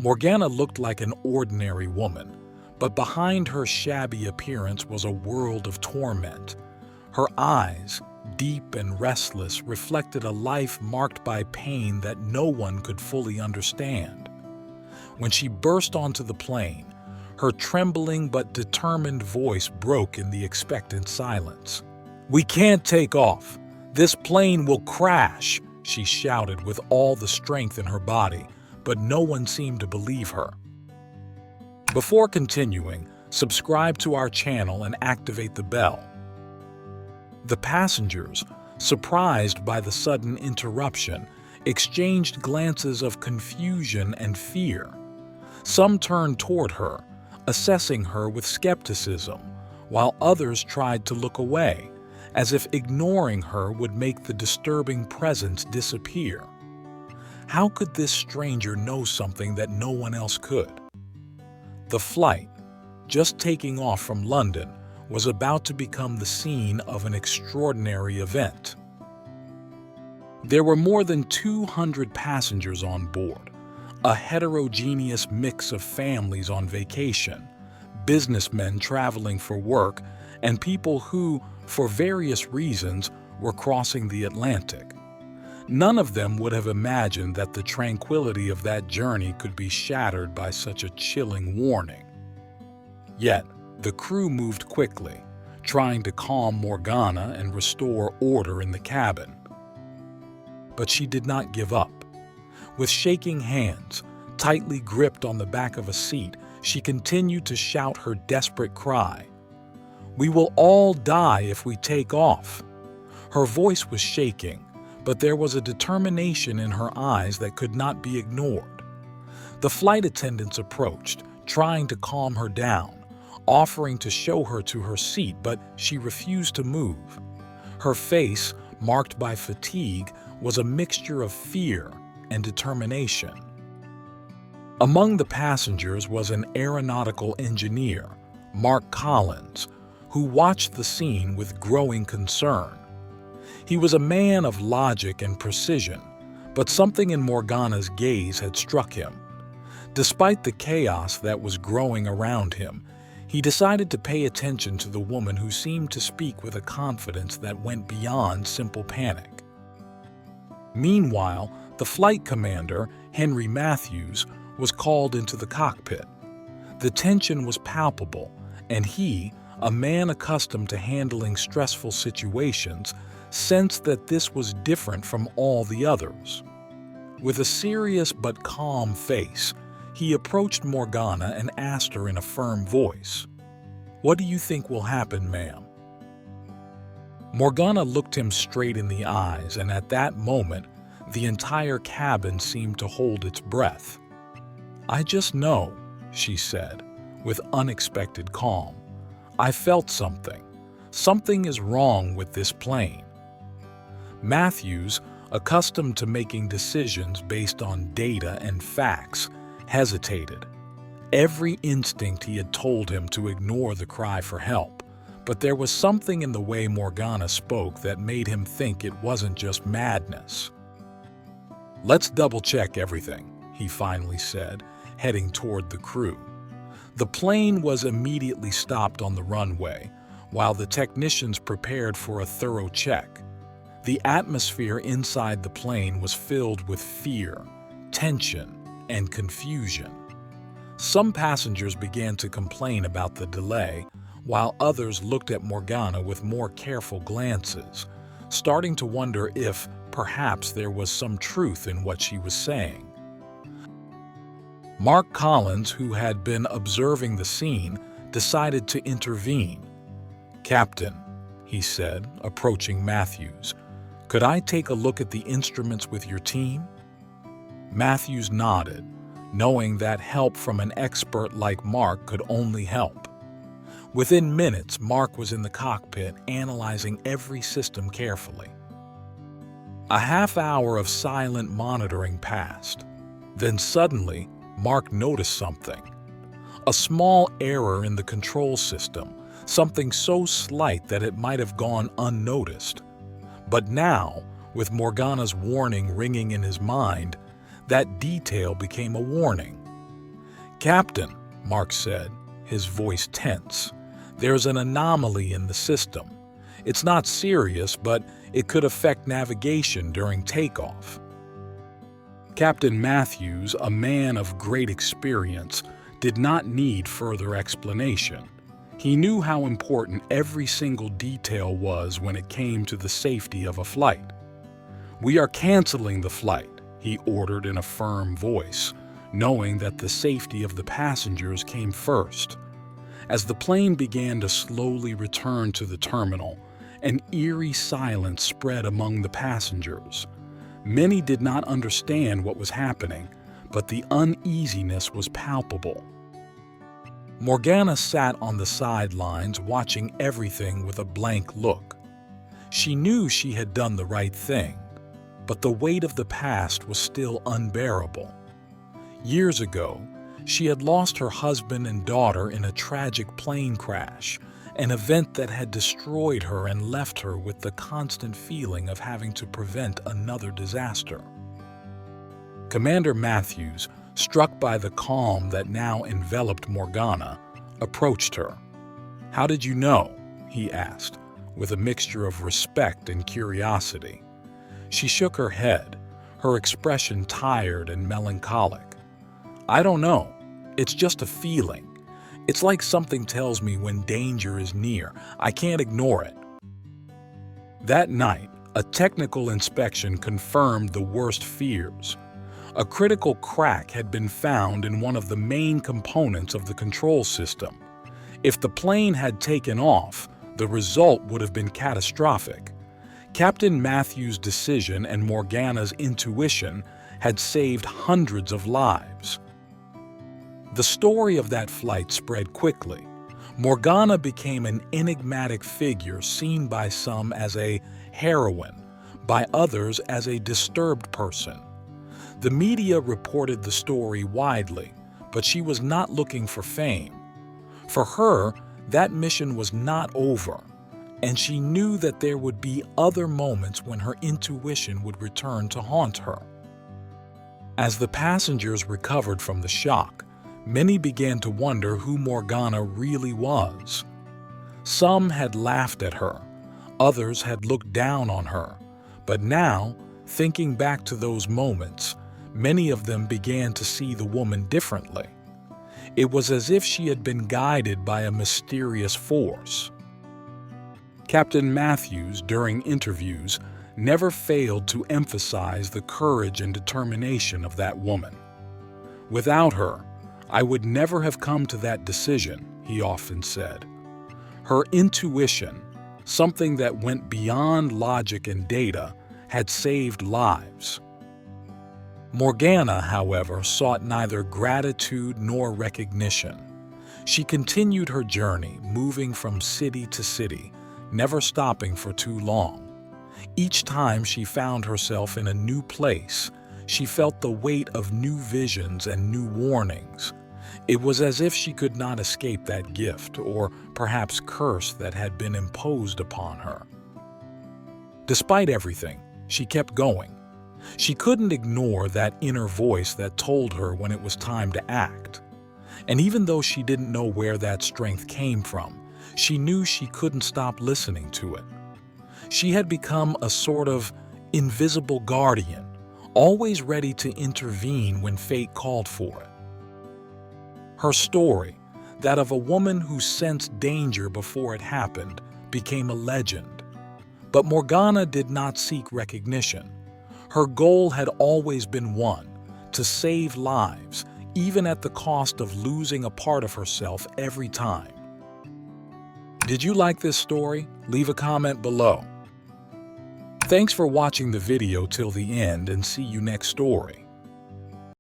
Morgana looked like an ordinary woman, but behind her shabby appearance was a world of torment. Her eyes, deep and restless, reflected a life marked by pain that no one could fully understand. When she burst onto the plane, her trembling but determined voice broke in the expectant silence. "We can't take off. This plane will crash," she shouted with all the strength in her body, but no one seemed to believe her. Before continuing, subscribe to our channel and activate the bell. The passengers, surprised by the sudden interruption, exchanged glances of confusion and fear. Some turned toward her, assessing her with skepticism, while others tried to look away, as if ignoring her would make the disturbing presence disappear. How could this stranger know something that no one else could? The flight, just taking off from London, was about to become the scene of an extraordinary event. There were more than 200 passengers on board, a heterogeneous mix of families on vacation, businessmen traveling for work, and people who, for various reasons, were crossing the Atlantic. None of them would have imagined that the tranquility of that journey could be shattered by such a chilling warning. Yet, the crew moved quickly, trying to calm Morgana and restore order in the cabin. But she did not give up. With shaking hands, tightly gripped on the back of a seat, she continued to shout her desperate cry. "We will all die if we take off." Her voice was shaking, but there was a determination in her eyes that could not be ignored. The flight attendants approached, trying to calm her down, offering to show her to her seat, but she refused to move. Her face, marked by fatigue, was a mixture of fear and determination. Among the passengers was an aeronautical engineer, Mark Collins, who watched the scene with growing concern. He was a man of logic and precision, but something in Morgana's gaze had struck him. Despite the chaos that was growing around him, he decided to pay attention to the woman who seemed to speak with a confidence that went beyond simple panic. Meanwhile, the flight commander, Henry Matthews, was called into the cockpit. The tension was palpable, and he, a man accustomed to handling stressful situations, sensed that this was different from all the others. With a serious but calm face, he approached Morgana and asked her in a firm voice, "What do you think will happen, ma'am?" Morgana looked him straight in the eyes, and at that moment, the entire cabin seemed to hold its breath. "I just know," she said, with unexpected calm. "I felt something. Something is wrong with this plane." Matthews, accustomed to making decisions based on data and facts, hesitated. Every instinct he had told him to ignore the cry for help, but there was something in the way Morgana spoke that made him think it wasn't just madness. "Let's double-check everything," he finally said, heading toward the crew. The plane was immediately stopped on the runway, while the technicians prepared for a thorough check. The atmosphere inside the plane was filled with fear, tension, and confusion. Some passengers began to complain about the delay, while others looked at Morgana with more careful glances, starting to wonder if, perhaps, there was some truth in what she was saying. Mark Collins, who had been observing the scene, decided to intervene. "Captain," he said, approaching Matthews, "could I take a look at the instruments with your team?" Matthews nodded, knowing that help from an expert like Mark could only help. Within minutes, Mark was in the cockpit analyzing every system carefully. A half-hour of silent monitoring passed. Then suddenly, Mark noticed something. A small error in the control system, something so slight that it might have gone unnoticed. But now, with Morgana's warning ringing in his mind, that detail became a warning. "Captain," Mark said, his voice tense, "there's an anomaly in the system. It's not serious, but it could affect navigation during takeoff." Captain Matthews, a man of great experience, did not need further explanation. He knew how important every single detail was when it came to the safety of a flight. "We are canceling the flight," he ordered in a firm voice, knowing that the safety of the passengers came first. As the plane began to slowly return to the terminal, an eerie silence spread among the passengers. Many did not understand what was happening, but the uneasiness was palpable. Morgana sat on the sidelines watching everything with a blank look. She knew she had done the right thing, but the weight of the past was still unbearable. Years ago, she had lost her husband and daughter in a tragic plane crash, an event that had destroyed her and left her with the constant feeling of having to prevent another disaster. Commander Matthews, struck by the calm that now enveloped Morgana, approached her. "How did you know?" he asked, with a mixture of respect and curiosity. She shook her head, her expression tired and melancholic. "I don't know. It's just a feeling. It's like something tells me when danger is near. I can't ignore it." That night, a technical inspection confirmed the worst fears. A critical crack had been found in one of the main components of the control system. If the plane had taken off, the result would have been catastrophic. Captain Matthews' decision and Morgana's intuition had saved hundreds of lives. The story of that flight spread quickly. Morgana became an enigmatic figure seen by some as a heroine, by others as a disturbed person. The media reported the story widely, but she was not looking for fame. For her, that mission was not over, and she knew that there would be other moments when her intuition would return to haunt her. As the passengers recovered from the shock, many began to wonder who Morgana really was. Some had laughed at her, others had looked down on her, but now, thinking back to those moments, many of them began to see the woman differently. It was as if she had been guided by a mysterious force. Captain Matthews, during interviews, never failed to emphasize the courage and determination of that woman. "Without her, I would never have come to that decision," he often said. Her intuition, something that went beyond logic and data, had saved lives. Morgana, however, sought neither gratitude nor recognition. She continued her journey, moving from city to city, never stopping for too long. Each time she found herself in a new place, she felt the weight of new visions and new warnings. It was as if she could not escape that gift, or perhaps curse that had been imposed upon her. Despite everything, she kept going. She couldn't ignore that inner voice that told her when it was time to act. And even though she didn't know where that strength came from, she knew she couldn't stop listening to it. She had become a sort of invisible guardian, always ready to intervene when fate called for it. Her story, that of a woman who sensed danger before it happened, became a legend. But Morgana did not seek recognition. Her goal had always been one: to save lives, even at the cost of losing a part of herself every time. Did you like this story? Leave a comment below. Thanks for watching the video till the end, and see you next story.